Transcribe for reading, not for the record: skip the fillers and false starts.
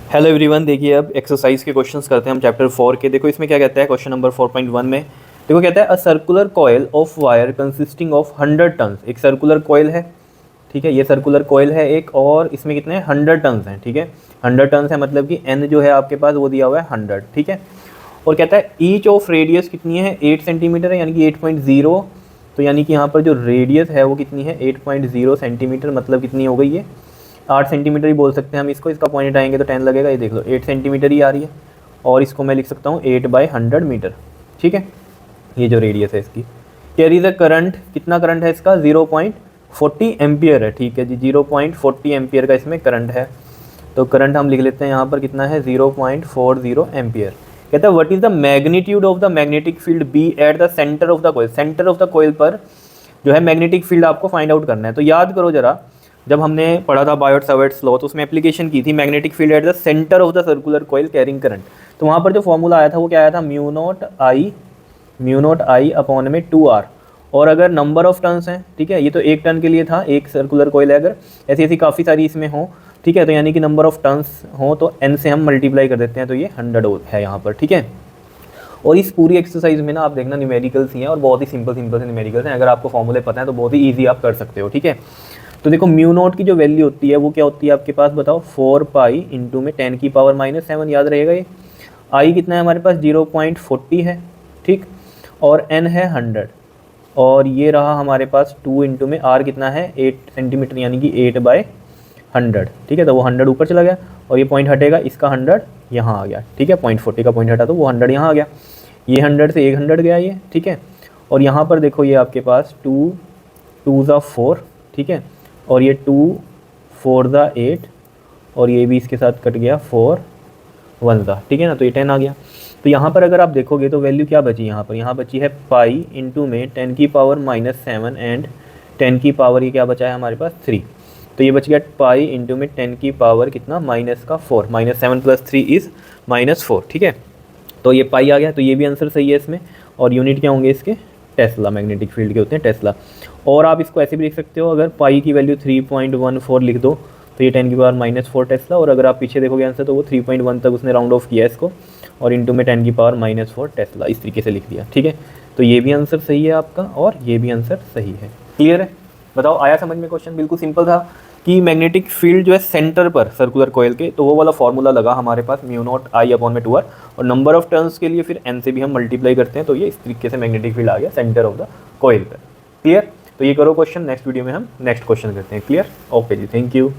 Hello everyone, देखिए अब exercise के क्वेश्चंस करते हैं हम चैप्टर 4 के। देखो इसमें क्या कहता है, क्वेश्चन नंबर 4.1 में देखो कहता है a circular coil of wire consisting of 100 turns. एक सर्कुलर कॉयल है, ठीक है, ये सर्कुलर कॉयल है एक, और इसमें कितने 100 टन्स हैं, ठीक है। 100 टन्स है मतलब कि एन जो है आपके पास वो दिया हुआ है 100, ठीक है। और कहता है ईच ऑफ रेडियस कितनी है, 8 सेंटीमीटर है, यानी कि 8.0। तो यानी कि यहाँ पर जो रेडियस है वो कितनी है, 8.0 सेंटीमीटर, मतलब कितनी हो गई ये 8 सेंटीमीटर ही बोल सकते हैं हम इसको। इसका पॉइंट आएंगे तो 10 लगेगा, ये देख लो 8 सेंटीमीटर ही आ रही है। और इसको मैं लिख सकता हूँ 8/100 मीटर, ठीक है। ये जो रेडियस है इसकी। कैरी द करंट, कितना करंट है इसका, 0.40 एम्पियर है, ठीक है जी। 0.40 एम्पियर का इसमें करंट है। तो करंट हम लिख लेते हैं यहाँ पर कितना है, 0.40 एम्पियर। कहता है what is the magnitude of the magnetic field B at the centre of the coil. Centre of the coil पर जो है मैग्नेटिक फील्ड आपको फाइंड आउट करना है। तो याद करो जरा, जब हमने पढ़ा था बायोट-सावर्ट्स लॉ तो उसमें एप्लीकेशन की थी magnetic field at the centre of the circular coil carrying current. तो वहाँ पर जो फॉर्मूला आया था वो क्या आया था, म्यू नॉट आई अपॉन में 2r। और अगर नंबर ऑफ टर्न्स हैं, ठीक है, ये तो एक टर्न के लिए था, एक सर्कुलर कॉइल है, अगर ऐसी ऐसी काफ़ी सारी इसमें हो, ठीक है, तो यानी कि नंबर ऑफ टर्न्स हो तो n से हम मल्टीप्लाई कर देते हैं, तो ये 100 है यहाँ पर, ठीक है। और इस पूरी एक्सरसाइज में ना आप देखना न्यूमेरिकल्स ही हैं और बहुत ही सिंपल से न्यूमेरिकल्स हैं। अगर आपको फॉर्मूले पता है तो बहुत ही ईजी आप कर सकते हो, ठीक है। तो देखो म्यू नॉट की जो वैल्यू होती है वो क्या होती है आपके पास, बताओ, 4 पाई इंटू में 10 की पावर -7, याद रहेगा ये। आई कितना है हमारे पास, 0.40 है, ठीक, और एन है 100, और ये रहा हमारे पास 2 इंटू में आर कितना है 8 सेंटीमीटर, यानी कि 8/100, ठीक है। तो वो 100 ऊपर चला गया और ये पॉइंट हटेगा, इसका 100 यहाँ आ गया, ठीक है। 0.40 का पॉइंट हटा तो वो 100 यहाँ आ गया, ये 100 से 100 गया ये, ठीक है। और यहाँ पर देखो ये आपके पास 2 2 4, ठीक है, और ये 2 4 8, और ये भी इसके साथ कट गया 4 1, ठीक है ना। तो ये 10 आ गया। तो यहाँ पर अगर आप देखोगे तो वैल्यू क्या बची यहाँ पर, यहाँ बची है पाई इंटू में 10 की पावर -7 एंड 10 की पावर ये क्या बचा है हमारे पास 3। तो ये बच गया पाई इंटू में 10 की पावर कितना -4, -7 + 3 इज़ -4, ठीक है। तो ये पाई आ गया, तो ये भी आंसर सही है इसमें। और यूनिट क्या होंगे इसके, टेस्ला, मैग्नेटिक फील्ड के होते हैं टेस्ला। और आप इसको ऐसे भी लिख सकते हो, अगर पाई की वैल्यू 3.14 लिख दो तो ये 10 की पावर -4 टेस्ला। और अगर आप पीछे देखोगे आंसर तो वो 3.1 तक उसने राउंड ऑफ किया इसको, और इंटू में 10 की पावर -4 टेस्ला, इस तरीके से लिख दिया, ठीक है। तो ये भी आंसर सही है आपका और ये भी आंसर सही है। क्लियर है, बताओ आया समझ में क्वेश्चन। बिल्कुल सिंपल था कि मैग्नेटिक फील्ड जो है सेंटर पर सर्कुलर कॉइल के, तो वो वाला फॉर्मूला लगा हमारे पास म्यू नॉट आई अपॉन में 2r, और नंबर ऑफ टर्न्स के लिए फिर n से भी हम मल्टीप्लाई करते हैं, तो ये इस तरीके से मैग्नेटिक फील्ड आ गया सेंटर ऑफ द कॉइल पर। क्लियर, तो ये करो क्वेश्चन, नेक्स्ट वीडियो में हम नेक्स्ट क्वेश्चन करते हैं। क्लियर, ओके जी, थैंक यू।